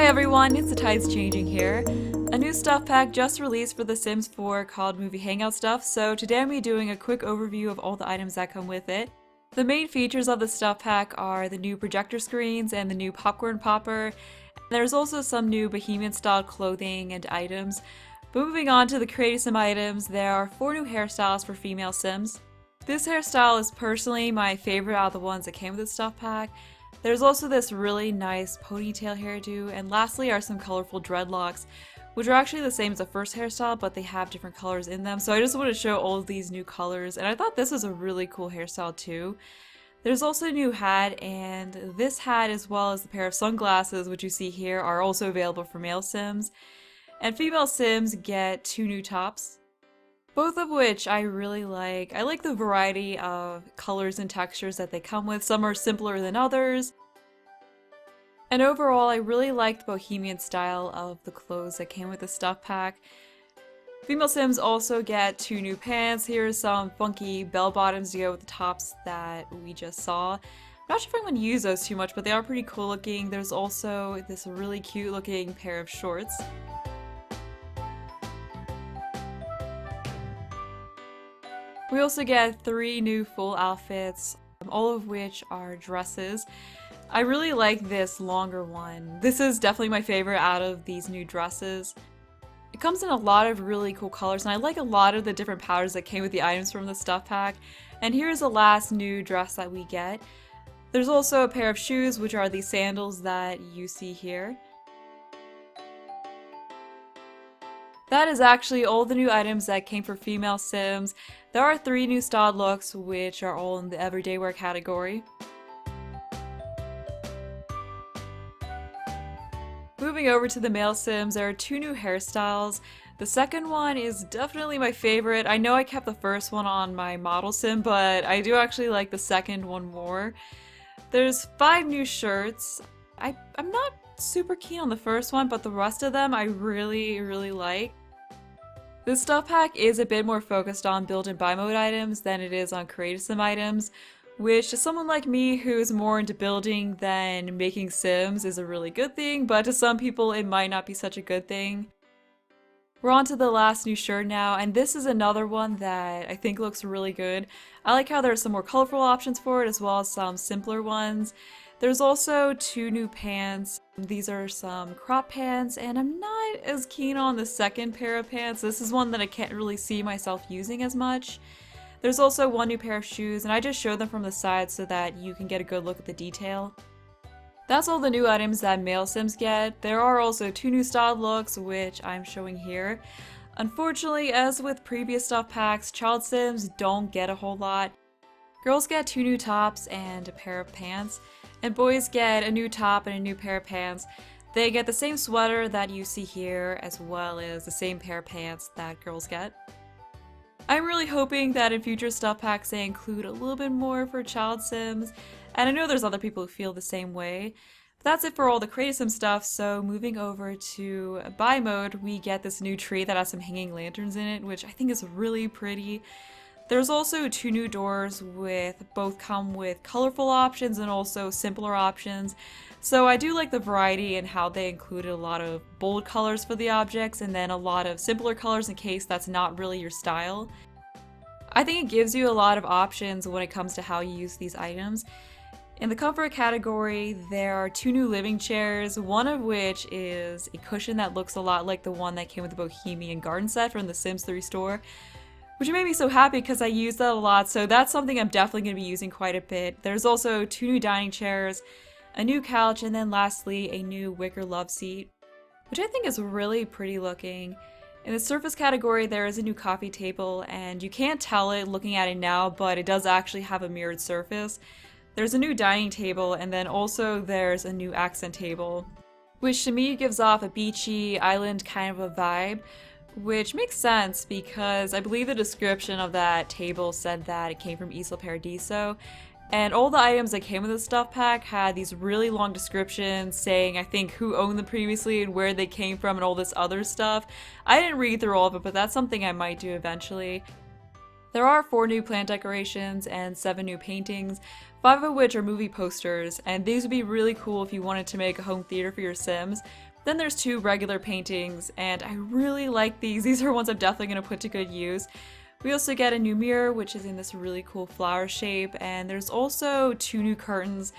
Hi everyone, it's the Tides Changing here. A new stuff pack just released for The Sims 4 called Movie Hangout Stuff, so today I'm going to be doing a quick overview of all the items that come with it. The main features of the stuff pack are the new projector screens and the new popcorn popper. There's also some new Bohemian style clothing and items. But moving on to the Creative Sim items, there are 4 new hairstyles for female Sims. This hairstyle is personally my favorite out of the ones that came with the stuff pack. There's also this really nice ponytail hairdo, and lastly are some colorful dreadlocks, which are actually the same as the first hairstyle, but they have different colors in them. So I just want to show all of these new colors, and I thought this was a really cool hairstyle too. There's also a new hat, and this hat as well as the pair of sunglasses, which you see here, are also available for male Sims. And female Sims get 2 new tops, both of which I really like. I like the variety of colors and textures that they come with. Some are simpler than others. And overall, I really like the bohemian style of the clothes that came with the stuff pack. Female Sims also get 2 new pants. Here's some funky bell bottoms to go with the tops that we just saw. I'm not sure if I'm going to use those too much, but they are pretty cool looking. There's also this really cute looking pair of shorts. We also get 3 new full outfits, all of which are dresses. I really like this longer one. This is definitely my favorite out of these new dresses. It comes in a lot of really cool colors, and I like a lot of the different powders that came with the items from the stuff pack. And here's the last new dress that we get. There's also a pair of shoes, which are these sandals that you see here. That is actually all the new items that came for female Sims. There are 3 new styled looks, which are all in the everyday wear category. Moving over to the male Sims, there are 2 new hairstyles. The second one is definitely my favorite. I know I kept the first one on my model Sim, but I do actually like the second one more. There's 5 new shirts. I'm not super keen on the first one, but the rest of them I really like. This stuff pack is a bit more focused on build and buy mode items than it is on Creative Sim items, which to someone like me who's more into building than making Sims is a really good thing, but to some people it might not be such a good thing. We're on to the last new shirt now, and this is another one that I think looks really good. I like how there are some more colorful options for it as well as some simpler ones. There's also 2 new pants. These are some crop pants, and I'm not as keen on the second pair of pants. This is one that I can't really see myself using as much. There's also 1 new pair of shoes, and I just showed them from the side so that you can get a good look at the detail. That's all the new items that male Sims get. There are also 2 new styled looks, which I'm showing here. Unfortunately, as with previous stuff packs, child Sims don't get a whole lot. Girls get 2 new tops and a pair of pants, and boys get a new top and a new pair of pants. They get the same sweater that you see here, as well as the same pair of pants that girls get. I'm really hoping that in future stuff packs they include a little bit more for child Sims, and I know there's other people who feel the same way. But that's it for all the Creative Sim stuff, so moving over to buy mode, we get this new tree that has some hanging lanterns in it, which I think is really pretty. There's also 2 new doors with both come with colorful options and also simpler options. So I do like the variety and how they included a lot of bold colors for the objects and then a lot of simpler colors in case that's not really your style. I think it gives you a lot of options when it comes to how you use these items. In the comfort category, there are 2 new living chairs, one of which is a cushion that looks a lot like the one that came with the Bohemian Garden set from the Sims 3 store. Which made me so happy because I use that a lot, so that's something I'm definitely going to be using quite a bit. There's also 2 new dining chairs, a new couch, and then lastly a new wicker love seat, which I think is really pretty looking. In the surface category there is a new coffee table, and you can't tell it looking at it now, but it does actually have a mirrored surface. There's a new dining table, and then also there's a new accent table, which to me gives off a beachy island kind of a vibe. Which makes sense because I believe the description of that table said that it came from Isla Paradiso, and all the items that came with the stuff pack had these really long descriptions saying I think who owned them previously and where they came from and all this other stuff. I didn't read through all of it, but that's something I might do eventually. There are 4 new plant decorations and 7 new paintings, 5 of which are movie posters, and these would be really cool if you wanted to make a home theater for your Sims. Then there's 2 regular paintings, and I really like these. These are ones I'm definitely going to put to good use. We also get a new mirror, which is in this really cool flower shape, and there's also 2 new curtains.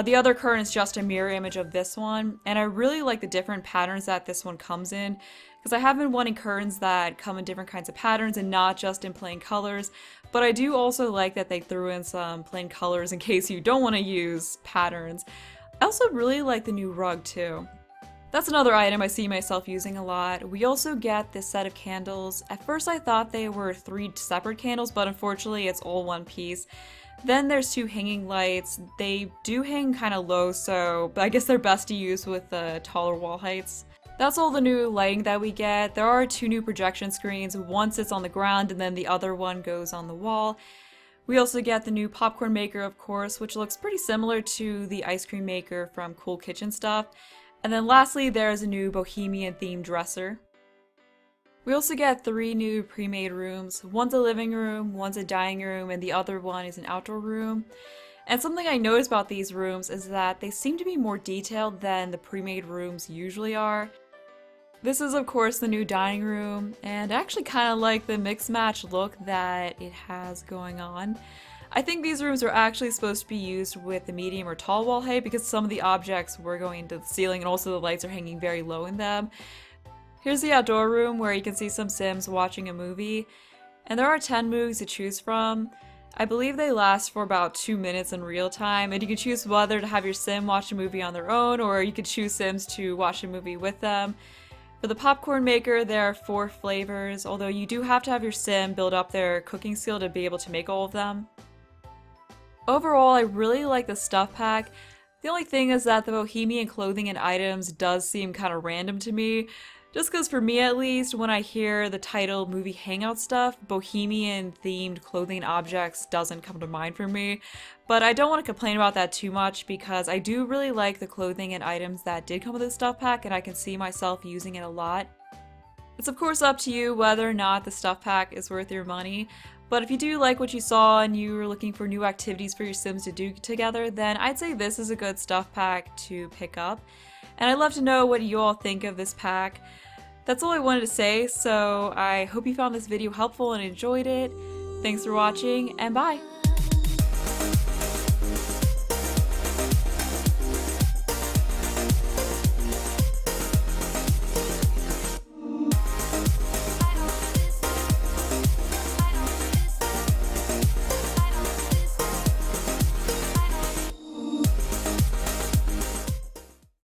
The other curtain is just a mirror image of this one, and I really like the different patterns that this one comes in, because I have been wanting curtains that come in different kinds of patterns and not just in plain colors, but I do also like that they threw in some plain colors in case you don't want to use patterns. I also really like the new rug too. That's another item I see myself using a lot. We also get this set of candles. At first I thought they were 3 separate candles, but unfortunately it's all one piece. Then there's 2 hanging lights. They do hang kind of low, so I guess they're best to use with taller wall heights. That's all the new lighting that we get. There are 2 new projection screens. One sits on the ground and then the other one goes on the wall. We also get the new popcorn maker, of course, which looks pretty similar to the ice cream maker from Cool Kitchen Stuff. And then lastly, there's a new bohemian themed dresser. We also get 3 new pre-made rooms. One's a living room, one's a dining room, and the other one is an outdoor room. And something I noticed about these rooms is that they seem to be more detailed than the pre-made rooms usually are. This is of course the new dining room, and I actually kind of like the mix-match look that it has going on. I think these rooms are actually supposed to be used with the medium or tall wall height because some of the objects were going into the ceiling and also the lights are hanging very low in them. Here's the outdoor room where you can see some Sims watching a movie, and there are 10 moves to choose from. I believe they last for about 2 minutes in real time, and you can choose whether to have your Sim watch a movie on their own or you could choose Sims to watch a movie with them. For the popcorn maker, there are 4 flavors, although you do have to have your Sim build up their cooking skill to be able to make all of them. Overall, I really like the stuff pack. The only thing is that the bohemian clothing and items does seem kind of random to me. Just because for me at least, when I hear the title movie Hangout Stuff, bohemian themed clothing and objects doesn't come to mind for me. But I don't want to complain about that too much because I do really like the clothing and items that did come with the stuff pack and I can see myself using it a lot. It's of course up to you whether or not the stuff pack is worth your money. But if you do like what you saw and you were looking for new activities for your Sims to do together, then I'd say this is a good stuff pack to pick up. And I'd love to know what you all think of this pack. That's all I wanted to say, so I hope you found this video helpful and enjoyed it. Thanks for watching, and bye!